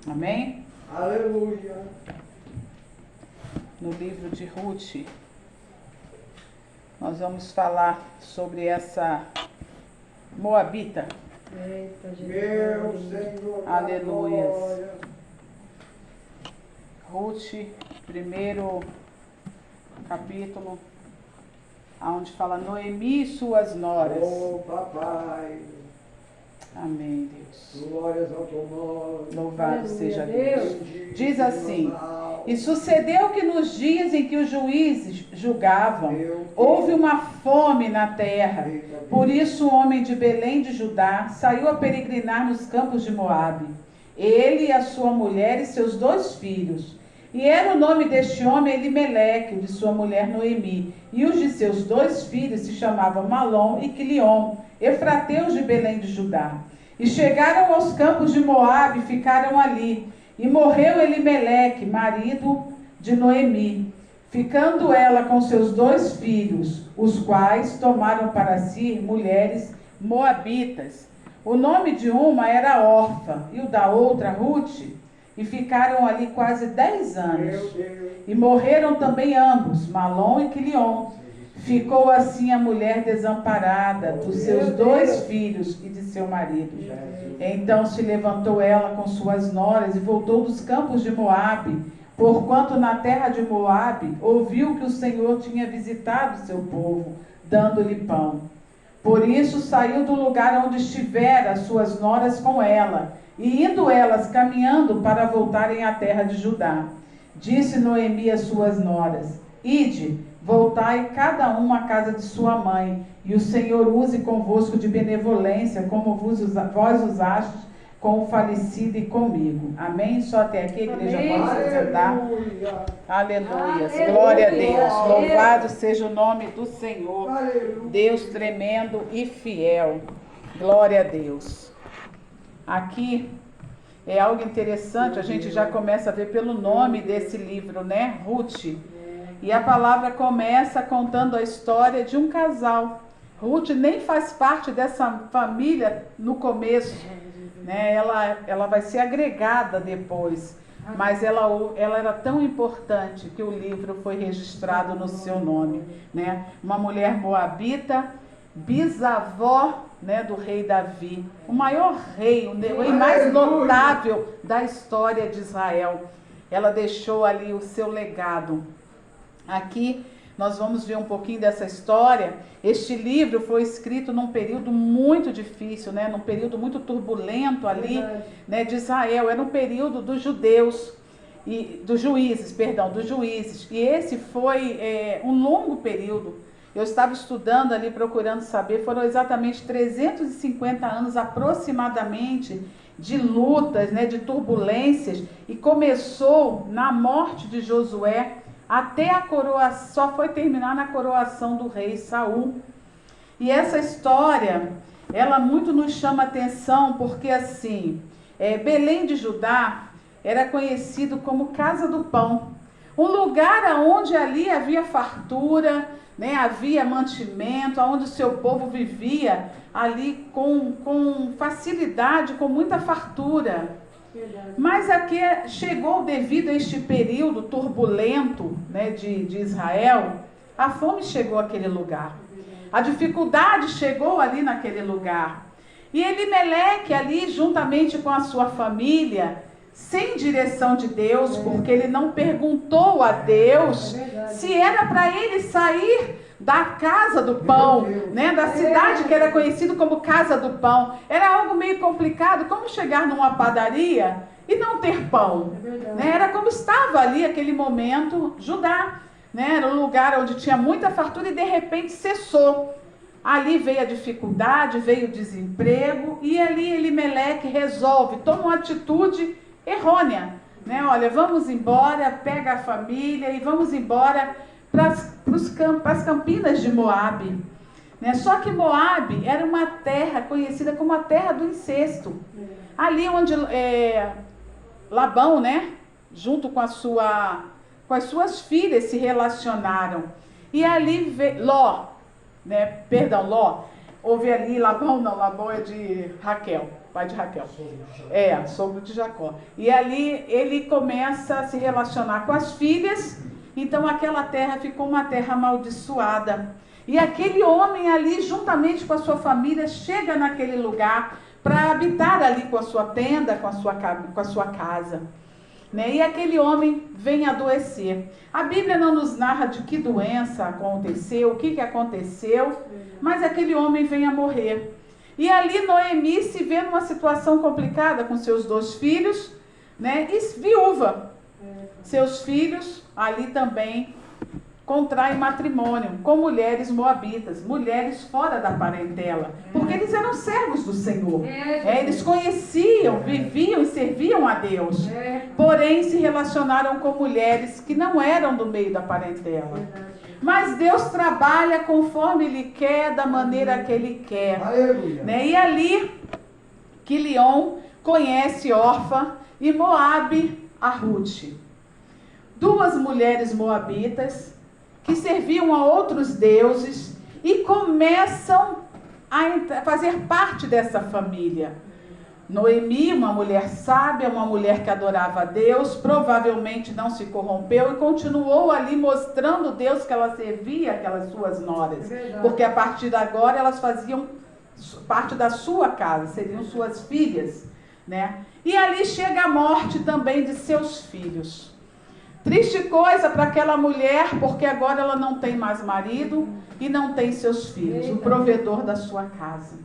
Amém? Aleluia. No livro de Ruth, nós vamos falar sobre essa Moabita. Eita, Jesus. Meu Senhor. Aleluias. Glória. Ruth, primeiro capítulo, onde fala Noemi e suas noras. Oh, papai. Amém, Deus. Glórias ao teu nome. Louvado Aleluia, seja Deus. Bendito Diz assim: seja E sucedeu que nos dias em que os juízes julgavam, Meu Deus. houve uma fome na terra. Eita, Deus. Por isso o homem de Belém de Judá saiu a peregrinar nos campos de Moabe, ele e a sua mulher e seus 2 filhos. E era o nome deste homem Elimeleque, de sua mulher Noemi, e os de seus 2 filhos se chamavam Malom e Quilion, efrateus de Belém de Judá. E chegaram aos campos de Moabe e ficaram ali. E morreu Elimeleque, marido de Noemi, ficando ela com seus 2 filhos, os quais tomaram para si mulheres moabitas. O nome de uma era Orfa e o da outra Ruth, e ficaram ali quase 10 anos. Meu Deus. E morreram também ambos, Malom e Quilion. Ficou assim a mulher desamparada dos seus 2 filhos e de seu marido. Então se levantou ela com suas noras e voltou dos campos de Moabe, porquanto na terra de Moabe ouviu que o Senhor tinha visitado seu povo, dando-lhe pão. Por isso saiu do lugar onde estivera as suas noras com ela, e indo elas caminhando para voltarem à terra de Judá. Disse Noemi às suas noras: Ide, voltai cada uma à casa de sua mãe, e o Senhor use convosco de benevolência, como vós usastes com o falecido e comigo. Amém? Só até aqui, a igreja Amém. pode se sentar. Aleluia. Aleluias. Aleluia. Glória a Deus. Aleluia. Louvado seja o nome do Senhor. Aleluia. Deus tremendo e fiel. Glória a Deus. Aqui é algo interessante, a gente já começa a ver pelo nome desse livro, né? Ruth. E a palavra começa contando a história de um casal. Ruth nem faz parte dessa família no começo, né? Ela vai ser agregada depois. Mas ela era tão importante que o livro foi registrado no seu nome, né? Uma mulher moabita, bisavó, né, do rei Davi, o maior rei, o rei mais notável da história de Israel. Ela deixou ali o seu legado. Aqui nós vamos ver um pouquinho dessa história. Este livro foi escrito num período muito difícil, né, num período muito turbulento ali, né, de Israel. Era um período dos judeus e dos juízes. E esse foi um longo período. Eu estava estudando ali, procurando saber, foram exatamente 350 anos aproximadamente de lutas, né, de turbulências, e começou na morte de Josué até a coroação, só foi terminar na coroação do rei Saul. E essa história, ela muito nos chama atenção, porque assim, Belém de Judá era conhecido como Casa do Pão, um lugar onde ali havia fartura, né, havia mantimento, onde o seu povo vivia ali com facilidade, com muita fartura. Verdade. Mas aqui chegou, devido a este período turbulento, né, de Israel, a fome chegou àquele lugar. A dificuldade chegou ali naquele lugar. E Elimeleque ali, juntamente com a sua família, sem direção de Deus, porque ele não perguntou a Deus se era para ele sair da casa do pão, né, da cidade que era conhecido como Casa do Pão. Era algo meio complicado, como chegar numa padaria e não ter pão, né? Era como estava ali aquele momento Judá, né? Era um lugar onde tinha muita fartura e de repente cessou. Ali veio a dificuldade, veio o desemprego, e ali Elimeleque resolve, toma uma atitude errônea, né? Olha, vamos embora, pega a família e vamos embora para as campinas de Moabe, né? Só que Moabe era uma terra conhecida como a terra do incesto. Ali onde Labão, né, junto com as suas filhas se relacionaram. E ali Ló, houve ali, Labão é de Raquel, pai de Raquel. Sogro de Jacó. E ali ele começa a se relacionar com as filhas, então aquela terra ficou uma terra amaldiçoada. E aquele homem ali, juntamente com a sua família, chega naquele lugar para habitar ali com a sua tenda, com a sua casa. Né? E aquele homem vem adoecer. A Bíblia não nos narra de que doença aconteceu, o que aconteceu, mas aquele homem vem a morrer. E ali Noemi se vê numa situação complicada com seus 2 filhos, né? E viúva. Seus filhos ali também contraem matrimônio com mulheres moabitas, mulheres fora da parentela, porque eles eram servos do Senhor. Eles conheciam, viviam e serviam a Deus, porém se relacionaram com mulheres que não eram do meio da parentela. Mas Deus trabalha conforme Ele quer, da maneira que Ele quer. Né? E ali, Quilion conhece Orfa e Moabe a Ruth. 2 mulheres moabitas que serviam a outros deuses e começam a fazer parte dessa família. Noemi, uma mulher sábia, uma mulher que adorava a Deus, provavelmente não se corrompeu e continuou ali mostrando Deus que ela servia aquelas suas noras. Porque a partir de agora elas faziam parte da sua casa, seriam suas filhas, né? E ali chega a morte também de seus filhos. Triste coisa para aquela mulher, porque agora ela não tem mais marido e não tem seus filhos, o provedor da sua casa.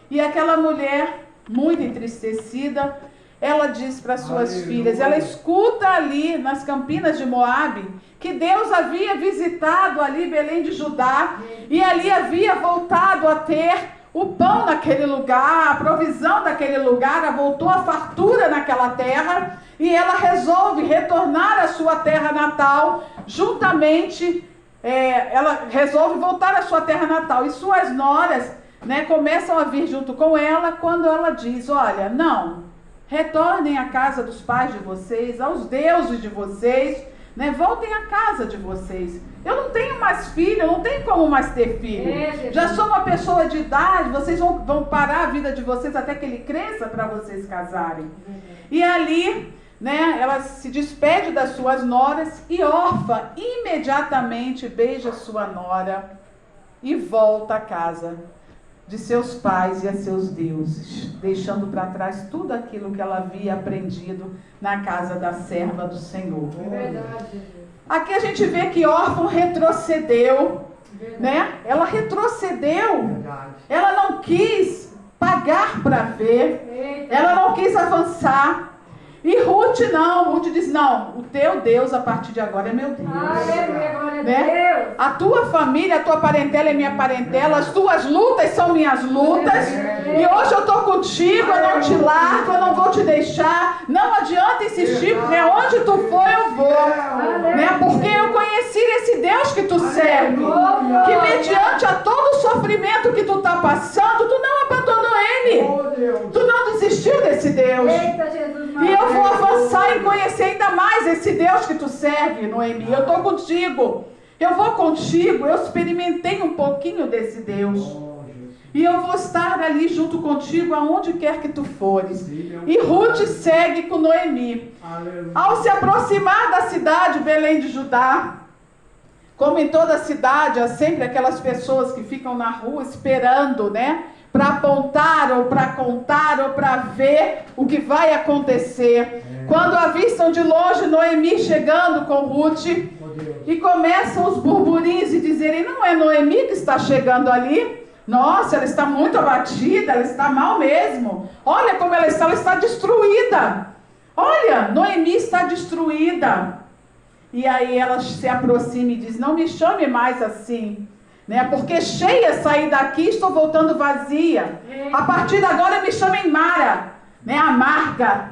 E aquela mulher, muito entristecida, ela diz para suas filhas, ela escuta ali nas campinas de Moabe, que Deus havia visitado ali Belém de Judá, e ali havia voltado a ter o pão naquele lugar, a provisão daquele lugar, voltou a fartura naquela terra, e ela resolve retornar à sua terra natal, juntamente, ela resolve voltar à sua terra natal, e suas noras, né, começam a vir junto com ela, quando ela diz, olha, não, retornem à casa dos pais de vocês, aos deuses de vocês, né, voltem à casa de vocês. Eu não tenho mais filho, eu não tenho como mais ter filho. Já sou uma pessoa de idade, vocês vão parar a vida de vocês até que ele cresça para vocês casarem. E ali, né, ela se despede das suas noras e Orfa imediatamente beija sua nora e volta à casa de seus pais e a seus deuses, deixando para trás tudo aquilo que ela havia aprendido na casa da serva do Senhor. Aqui a gente vê que Orfa retrocedeu, né? Ela retrocedeu, ela não quis pagar para ver, ela não quis avançar. E Ruth não, Ruth diz, não, o teu Deus a partir de agora é meu Deus. Né? A tua família, a tua parentela é minha parentela, as tuas lutas são minhas lutas. E hoje eu estou contigo, eu não te largo, eu não vou te deixar. Não adianta insistir, né? Onde tu for eu vou. Né? Porque eu conheci esse Deus que tu serve. Que mediante a todo o sofrimento que tu está passando, tu não abandonou Ele. Tu não desistiu desse Deus. E eu vou avançar em conhecer ainda mais esse Deus que tu serve, Noemi. Eu estou contigo. Eu vou contigo. Eu experimentei um pouquinho desse Deus. E eu vou estar ali junto contigo aonde quer que tu fores. E Ruth segue com Noemi. Ao se aproximar da cidade Belém de Judá, como em toda cidade, há sempre aquelas pessoas que ficam na rua esperando, né? Para apontar, ou para contar, ou para ver o que vai acontecer. Quando avistam de longe Noemi chegando com Ruth, e começam os burburinhos e dizerem, não é Noemi que está chegando ali? Nossa, ela está muito abatida, ela está mal mesmo. Olha como ela está destruída. Olha, Noemi está destruída. E aí ela se aproxima e diz, não me chame mais assim. Né? Porque cheia saí daqui, estou voltando vazia. A partir de agora me chamem Mara, né? Amarga,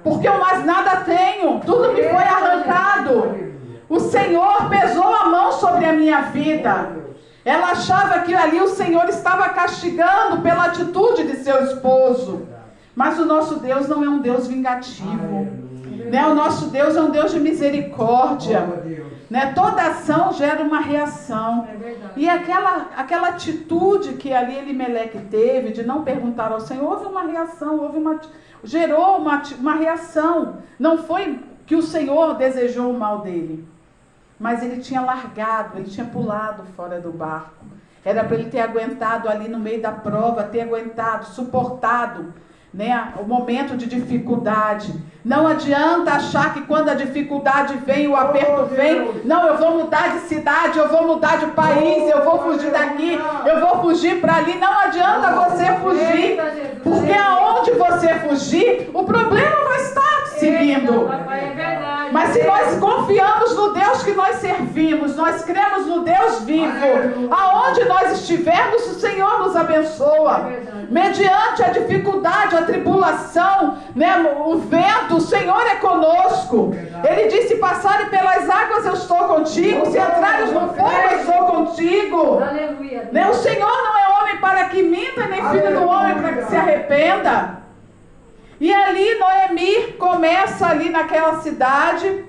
porque eu mais nada tenho, tudo me foi arrancado. O Senhor pesou a mão sobre a minha vida. Ela achava que ali o Senhor estava castigando pela atitude de seu esposo. Mas o nosso Deus não é um Deus vingativo. Né? O nosso Deus é um Deus de misericórdia. Glória a Deus. Né? Toda ação gera uma reação. É verdade. E aquela atitude que ali Elimeleque teve de não perguntar ao Senhor, houve uma reação, gerou uma reação. Não foi que o Senhor desejou o mal dele, mas ele tinha largado, ele tinha pulado fora do barco. Era para ele ter aguentado ali no meio da prova, ter aguentado, suportado, né, o momento de dificuldade. Não adianta achar que quando a dificuldade vem, o aperto vem, não, eu vou mudar de cidade, eu vou mudar de país, eu vou fugir daqui, eu vou fugir para ali. Não adianta você fugir, porque aonde você fugir, o problema vai estar te seguindo. É verdade. Mas se nós confiamos no Deus que nós servimos, nós cremos no Deus vivo, aonde nós estivermos, o Senhor nos abençoa. Mediante a dificuldade, a tribulação, né, o vento, o Senhor é conosco. Ele disse: se passarem pelas águas, eu estou contigo. Se entrares no fogo, eu estou contigo. Aleluia. Né? O Senhor não é homem para que minta, nem filho do homem para que se arrependa. E ali Noemi começa ali naquela cidade,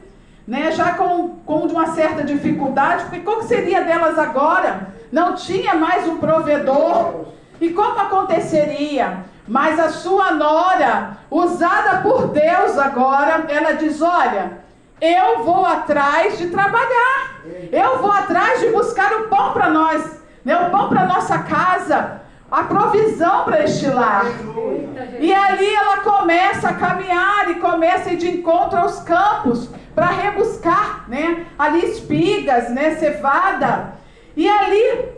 né, já com uma certa dificuldade, porque qual que seria delas agora? Não tinha mais um provedor. E como aconteceria? Mas a sua nora, usada por Deus agora, ela diz: olha, eu vou atrás de trabalhar, eu vou atrás de buscar o pão para nós, né, o pão para nossa casa, a provisão para este lar. E ali ela começa a caminhar e começa a ir de encontro aos campos para rebuscar, né, ali espigas, né, cevada. E ali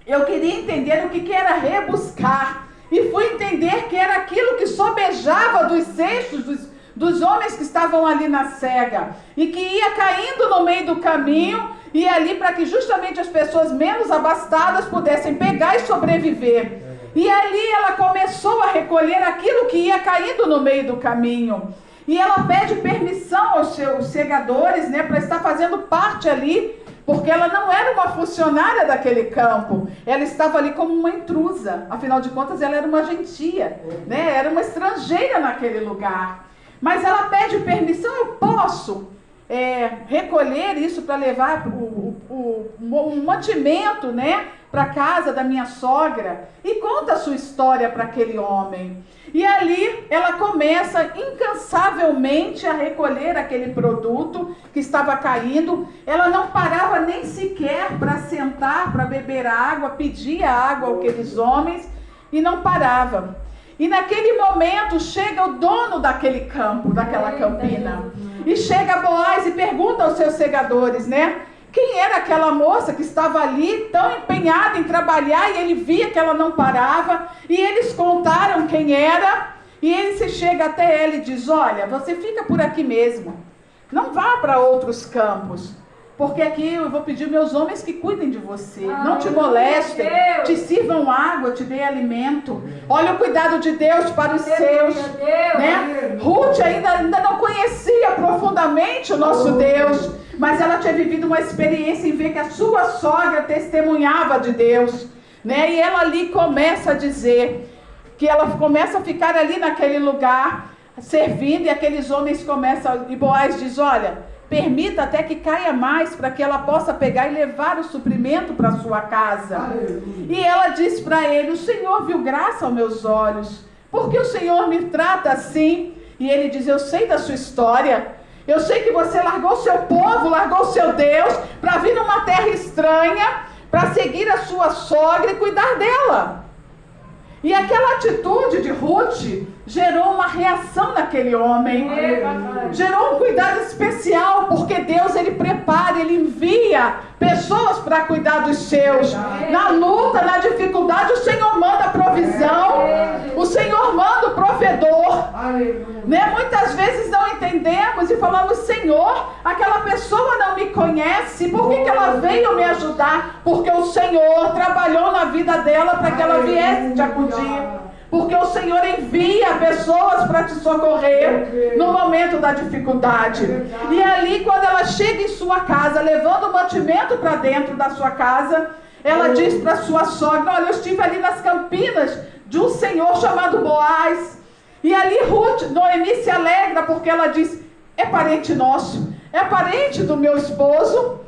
eu queria entender o que era rebuscar. E fui entender que era aquilo que sobejava dos cestos dos homens que estavam ali na cega. E que ia caindo no meio do caminho. E ali para que justamente as pessoas menos abastadas pudessem pegar e sobreviver. E ali ela começou a recolher aquilo que ia caindo no meio do caminho. E ela pede permissão aos seus segadores, né, para estar fazendo parte ali. Porque ela não era uma funcionária daquele campo. Ela estava ali como uma intrusa. Afinal de contas, ela era uma gentia, né? Era uma estrangeira naquele lugar. Mas ela pede permissão: eu posso recolher isso para levar um mantimento, né, para a casa da minha sogra? E conta a sua história para aquele homem. E ali ela começa incansavelmente a recolher aquele produto que estava caindo. Ela não parava nem sequer para sentar, para beber água, pedia água àqueles homens e não parava. E naquele momento chega o dono daquele campo, daquela campina. E chega Boaz e pergunta aos seus segadores, né? Quem era aquela moça que estava ali tão empenhada em trabalhar e ele via que ela não parava? E eles contaram quem era. E ele se chega até ela e diz: olha, você fica por aqui mesmo. Não vá para outros campos. Porque aqui eu vou pedir meus homens que cuidem de você. Não te molestem. Te sirvam água, te dê alimento. Olha o cuidado de Deus para os seus. Né? Ruth ainda não conhecia profundamente o nosso Deus. Mas ela tinha vivido uma experiência em ver que a sua sogra testemunhava de Deus, né? E ela ali começa a dizer que ela começa a ficar ali naquele lugar, servindo, e aqueles homens começam, e Boaz diz: olha, permita até que caia mais, para que ela possa pegar e levar o suprimento para a sua casa. Aleluia. E ela diz para ele: o Senhor viu graça aos meus olhos, porque o Senhor me trata assim? E ele diz: eu sei da sua história. Eu sei que você largou o seu povo, largou o seu Deus, para vir numa terra estranha, para seguir a sua sogra e cuidar dela. E aquela atitude de Ruth gerou uma reação naquele homem. Gerou um cuidado especial, porque Deus, ele prepara, ele envia pessoas para cuidar dos seus. Na luta, na dificuldade, o Senhor manda provisão. O Senhor manda o provedor. Né? Muitas vezes não entendemos e falamos: Senhor, aquela pessoa não me conhece, por que ela veio me ajudar? Porque o Senhor trabalhou na vida dela para que ela viesse te acudir. Porque o Senhor envia pessoas para te socorrer no momento da dificuldade. E ali, quando ela chega em sua casa, levando o mantimento para dentro da sua casa, ela diz para sua sogra: olha, eu estive ali nas campinas de um senhor chamado Boaz. E ali Noemi se alegra, porque ela diz: é parente nosso, é parente do meu esposo.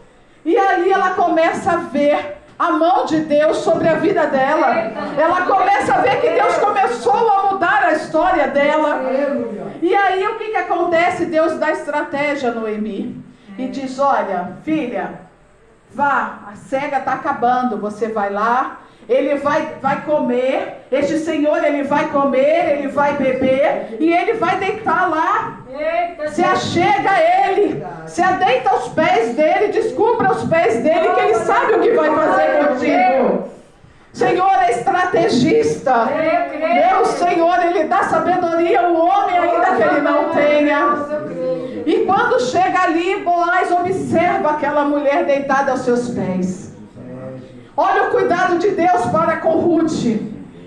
E ali ela começa a ver a mão de Deus sobre a vida dela. Ela começa a ver que Deus começou a mudar a história dela. Aleluia. E aí o que acontece? Deus dá estratégia a Noemi e diz: olha, filha, vá, a cega está acabando, você vai lá, ele vai comer, este senhor ele vai comer, ele vai beber e ele vai deitar lá. Se achega a ele, se adeita aos pés dele, descubra os pés dele, que ele sabe o que vai fazer contigo. Senhor é estrategista. Meu Senhor, ele dá sabedoria ao homem ainda que ele não tenha. E quando chega ali, Boaz observa aquela mulher deitada aos seus pés. Olha o cuidado de Deus para com Ruth.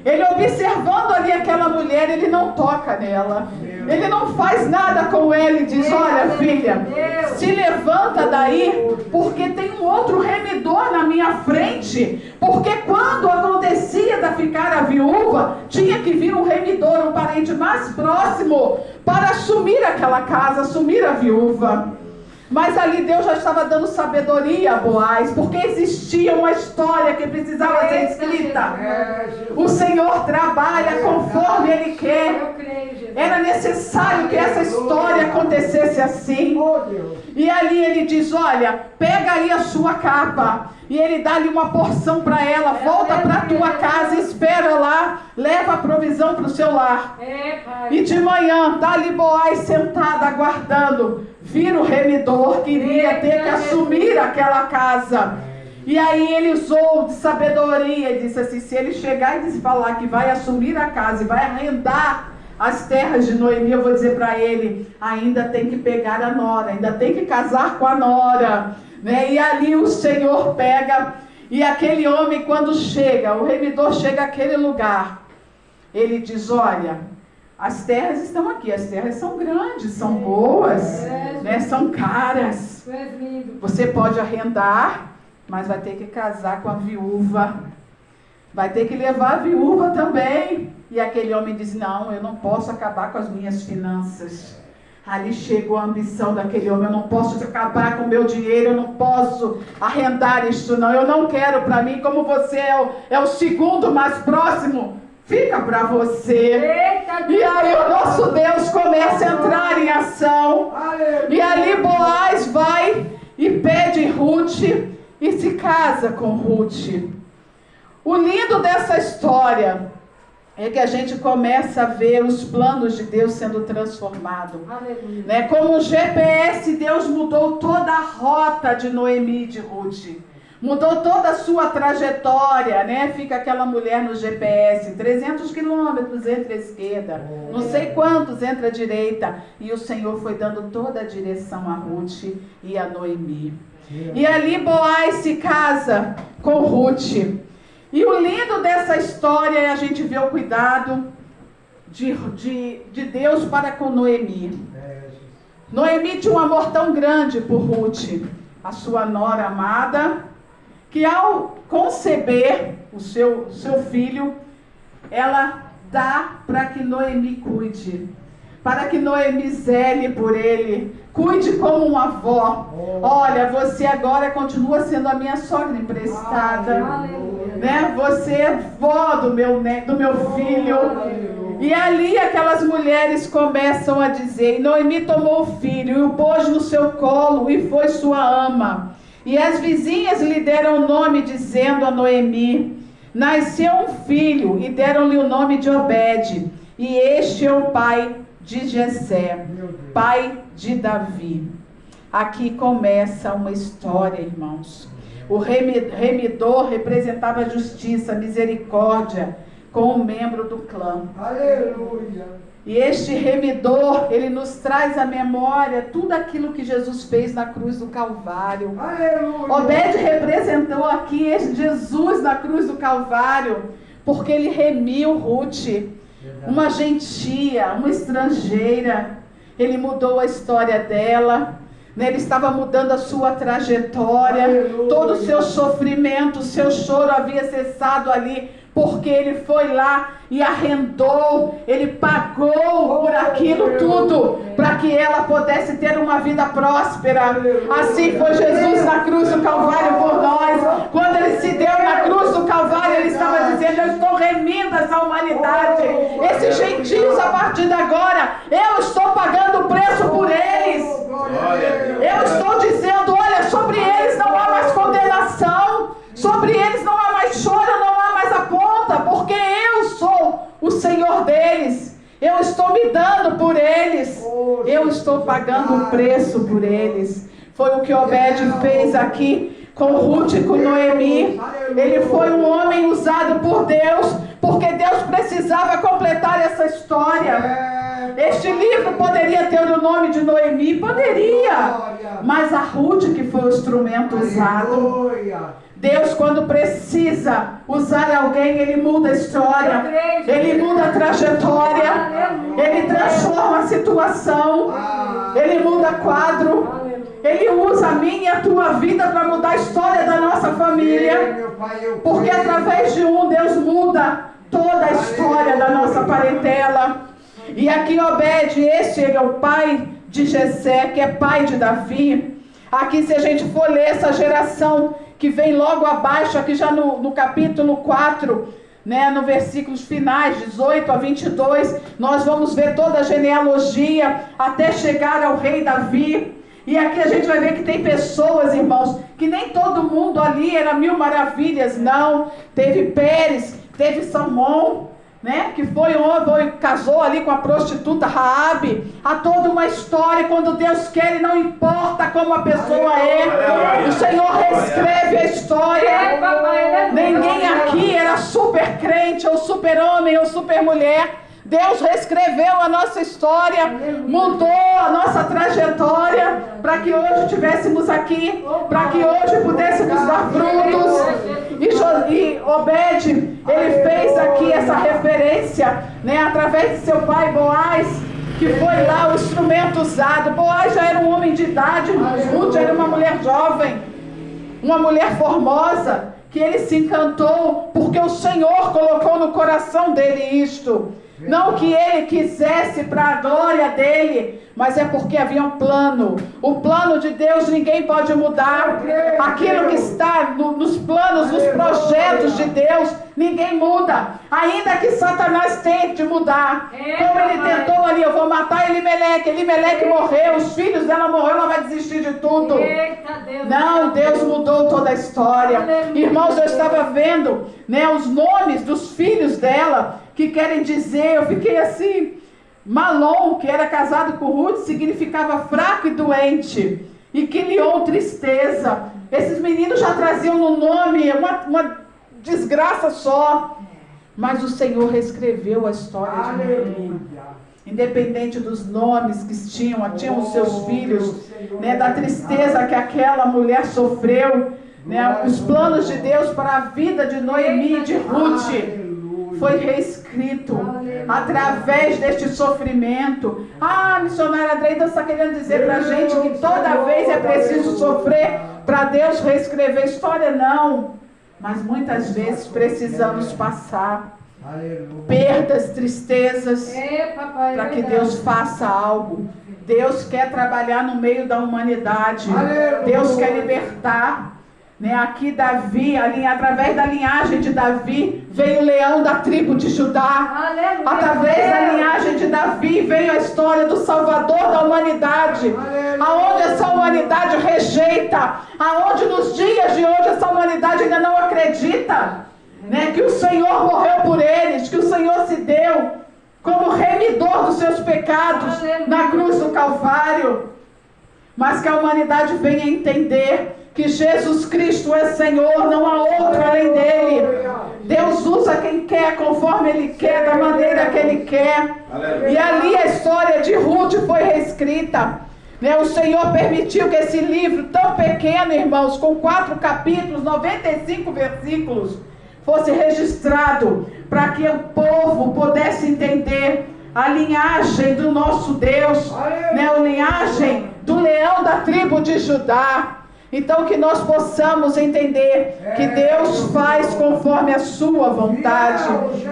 Ele observando ali aquela mulher, ele não toca nela. Ele não faz nada com ela e diz: olha, filha, se levanta daí, porque tem um outro remidor na minha frente. Porque quando acontecia de ficar a viúva, tinha que vir um remidor, um parente mais próximo, para assumir aquela casa, assumir a viúva. Mas ali Deus já estava dando sabedoria a Boaz, porque existia uma história que precisava ser escrita. O Senhor trabalha conforme Ele quer. Era necessário que essa história acontecesse assim. E ali ele diz: olha, pega aí a sua capa. E ele dá-lhe uma porção para ela. Volta para a tua casa, espera lá, leva a provisão para o seu lar. E de manhã, está ali Boaz sentada aguardando. Vira o remidor que iria ter que assumir aquela casa. E aí ele usou de sabedoria e disse assim: se ele chegar e falar que vai assumir a casa e vai arrendar as terras de Noemi, eu vou dizer para ele: ainda tem que pegar a nora, ainda tem que casar com a nora, né? E ali o Senhor pega, e aquele homem, quando chega, o remidor chega àquele lugar, ele diz: olha, as terras estão aqui, as terras são grandes, são boas, né? São caras, você pode arrendar, mas vai ter que casar com a viúva, vai ter que levar a viúva também. E aquele homem diz: não, eu não posso acabar com as minhas finanças. Ali chegou a ambição daquele homem: eu não posso acabar com o meu dinheiro, eu não posso arrendar isto não, eu não quero para mim, como você é o segundo mais próximo, fica para você. E aí o nosso Deus começa a entrar em ação. E ali Boaz vai e pede Ruth e se casa com Ruth. O lindo dessa história é que a gente começa a ver os planos de Deus sendo transformados. Né? Como um GPS, Deus mudou toda a rota de Noemi e de Ruth. Mudou toda a sua trajetória, né? Fica aquela mulher no GPS, 300 quilômetros entre a esquerda, não sei quantos entre a direita. E o Senhor foi dando toda a direção a Ruth e a Noemi. E ali Boaz se casa com Ruth. E o lindo dessa história é a gente ver o cuidado de Deus para com Noemi. Noemi tinha um amor tão grande por Ruth, a sua nora amada, que ao conceber o seu filho, ela dá para que Noemi cuide, para que Noemi zele por ele, cuide como uma avó. Olha, você agora continua sendo a minha sogra emprestada, né? Você é vó do meu filho. E ali aquelas mulheres começam a dizer: e Noemi tomou o filho e o pôs no seu colo e foi sua ama. E as vizinhas lhe deram o nome, dizendo a Noemi: nasceu um filho, e deram-lhe o nome de Obed. E este é o pai de Jessé, pai de Davi. Aqui começa uma história, irmãos. O remidor representava a justiça, a misericórdia com um membro do clã. Aleluia. E este remidor, ele nos traz à memória tudo aquilo que Jesus fez na cruz do Calvário. Aleluia. Obed representou aqui Jesus na cruz do Calvário, porque ele remiu Ruth, uma gentia, uma estrangeira. Ele mudou a história dela, né? Ele estava mudando a sua trajetória. Aleluia. Todo o seu sofrimento, o seu choro havia cessado ali, porque ele foi lá e arrendou, ele pagou por aquilo tudo, para que ela pudesse ter uma vida próspera. Assim foi Jesus na cruz do Calvário por nós. Quando ele se deu na cruz do Calvário, ele estava dizendo: eu estou remindo essa humanidade, esses gentios, a partir de agora, eu estou pagando o preço por eles. Eu estou dizendo: olha, sobre eles não há mais condenação, sobre eles não há mais choro, não há mais aponta, porque eu sou o Senhor deles. Eu estou me dando por eles. Eu estou pagando o preço por eles. Foi o que Obed fez aqui com Ruth e com Noemi. Ele foi um homem usado por Deus, porque Deus precisava completar essa história. Este livro poderia ter o nome de Noemi? Poderia. Mas a Ruth que foi o instrumento usado. Deus, quando precisa usar alguém, Ele muda a história, Ele muda a trajetória, Ele transforma a situação, Ele muda quadro, Ele usa a minha e a tua vida para mudar a história da nossa família, porque através de um, Deus muda toda a história da nossa parentela. E aqui Obed, ele é o pai de Jessé, que é pai de Davi. Aqui, se a gente for ler essa geração que vem logo abaixo, aqui já no capítulo 4, né, no versículos finais, 18 a 22, nós vamos ver toda a genealogia até chegar ao rei Davi. E aqui a gente vai ver que tem pessoas, irmãos, que nem todo mundo ali era mil maravilhas, não. Teve Pérez, teve Salmão, né, que casou ali com a prostituta Raabe. Há toda uma história. Quando Deus quer, e não importa como a pessoa é, o Senhor reescreve a história. Ninguém aqui era super crente, ou super homem, ou super mulher. Deus reescreveu a nossa história, mudou a nossa trajetória, para que hoje estivéssemos aqui, para que hoje pudéssemos dar frutos. E Obed, ele fez aqui essa referência, né, através de seu pai Boaz, que foi lá o instrumento usado. Boaz já era um homem de idade, Ruth era uma mulher jovem, uma mulher formosa, que ele se encantou, porque o Senhor colocou no coração dele isto. Não que ele quisesse para a glória dele, mas é porque havia um plano. O plano de Deus ninguém pode mudar. Aquilo que está nos planos, nos projetos de Deus, ninguém muda. Ainda que Satanás tente mudar, como ele tentou ali: eu vou matar Elimeleque morreu, os filhos dela morreram, ela vai desistir de tudo. Não, Deus mudou toda a história. Irmãos, eu estava vendo, né, os nomes dos filhos dela, que querem dizer, eu fiquei assim, Malom, que era casado com Ruth, significava fraco e doente, e Quilion, tristeza. Esses meninos já traziam no nome uma desgraça só, mas o Senhor reescreveu a história de Noemi. Independente dos nomes que tinham os seus filhos, né, da tristeza que aquela mulher sofreu, né, os planos de Deus para a vida de Noemi e de Ruth foi reescrito através deste sofrimento. Missionária Andreida está querendo dizer para a gente que toda vez é preciso sofrer para Deus reescrever a história? Não, mas muitas vezes precisamos passar perdas, tristezas, para que Deus faça algo. Deus quer trabalhar no meio da humanidade. Deus quer libertar. Né, aqui Davi, através da linhagem de Davi, veio o leão da tribo de Judá. Através da linhagem de Davi veio a história do Salvador da humanidade. Aonde essa humanidade rejeita, aonde nos dias de hoje essa humanidade ainda não acredita, né, que o Senhor morreu por eles, que o Senhor se deu como remidor dos seus pecados na cruz do Calvário. Mas que a humanidade venha entender que Jesus Cristo é Senhor, não há outro além dele. Deus usa quem quer, conforme Ele quer, da maneira que Ele quer. E ali a história de Ruth foi reescrita. Né? O Senhor permitiu que esse livro tão pequeno, irmãos, com 4 capítulos, 95 versículos, fosse registrado, para que o povo pudesse entender a linhagem do nosso Deus, né? A linhagem do leão da tribo de Judá. Então que nós possamos entender que Deus faz conforme a sua vontade.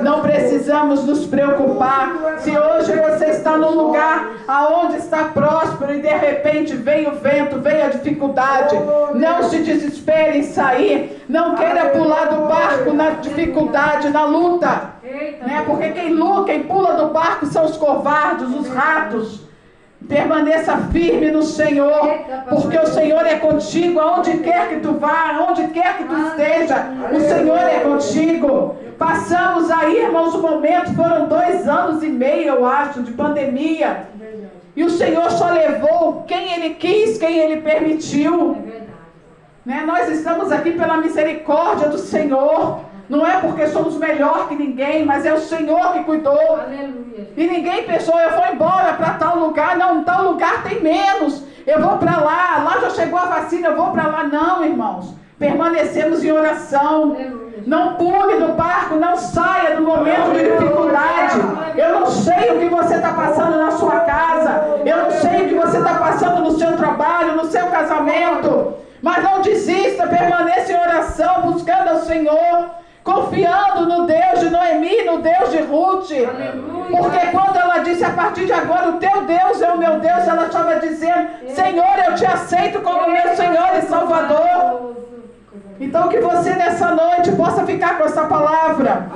Não precisamos nos preocupar. Se hoje você está num lugar aonde está próspero e de repente vem o vento, vem a dificuldade, não se desespere em sair. Não queira pular do barco na dificuldade, na luta. Né? Porque quem pula do barco são os covardes, os ratos. Permaneça firme no Senhor, porque o Senhor é contigo, aonde quer que tu vá, aonde quer que tu esteja, o Senhor é contigo. Passamos aí, irmãos, um momento, foram 2 anos e meio, eu acho, de pandemia, e o Senhor só levou quem Ele quis, quem Ele permitiu. Né? Nós estamos aqui pela misericórdia do Senhor. Não é porque somos melhor que ninguém, mas é o Senhor que cuidou. Aleluia. E ninguém pensou, eu vou embora para tal lugar. Não, tal lugar tem menos. Eu vou para lá, lá já chegou a vacina, eu vou para lá. Não, irmãos. Permanecemos em oração. Aleluia. Não pule do barco, não saia do momento de dificuldade. Eu não sei o que você está passando na sua casa. Eu não sei o que você está passando no seu trabalho, no seu casamento. Mas não desista, permaneça em oração, buscando ao Senhor. Confiando no Deus de Noemi, no Deus de Ruth. Aleluia. Porque quando ela disse, a partir de agora, o teu Deus é o meu Deus, ela estava dizendo, Senhor, eu te aceito como meu Senhor e Salvador. Então que você nessa noite possa ficar com essa palavra,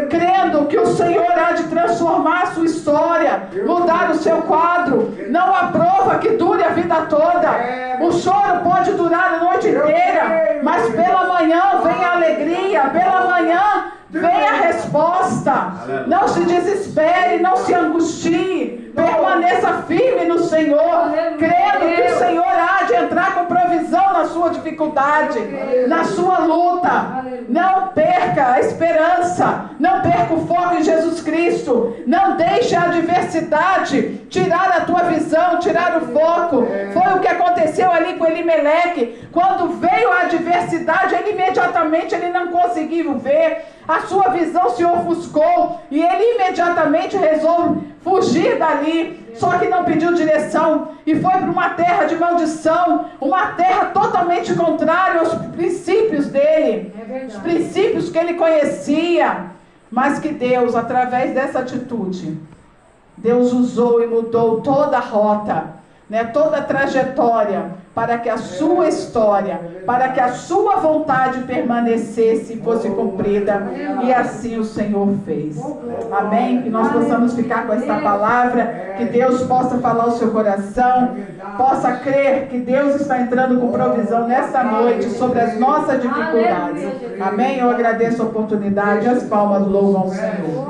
crendo que o Senhor há de transformar a sua história, mudar o seu quadro. Não há prova que dure a vida toda. O choro pode durar a noite inteira, mas pela manhã vem a alegria, pela manhã vem a resposta. Não se desespere, não se angustie, permaneça firme no Senhor, crendo que o Senhor há de entrar com provisão na sua dificuldade, na sua luta. Não perca a esperança, não perca o foco em Jesus Cristo, não deixe a adversidade tirar a tua visão, tirar o foco. Foi o que aconteceu ali com Elimeleque. Quando veio a adversidade, ele não conseguiu ver. A sua visão se ofuscou e ele imediatamente resolve fugir dali. Só que não pediu direção e foi para uma terra de maldição, uma terra totalmente contrária aos princípios dele, os princípios que ele conhecia. Mas que Deus, através dessa atitude, Deus usou e mudou toda a rota, né, toda a trajetória, para que a sua história, para que a sua vontade permanecesse e fosse cumprida. E assim o Senhor fez. Amém? Que nós possamos ficar com essa palavra, que Deus possa falar ao seu coração, possa crer que Deus está entrando com provisão nessa noite sobre as nossas dificuldades. Amém? Eu agradeço a oportunidade, as palmas louvam ao Senhor.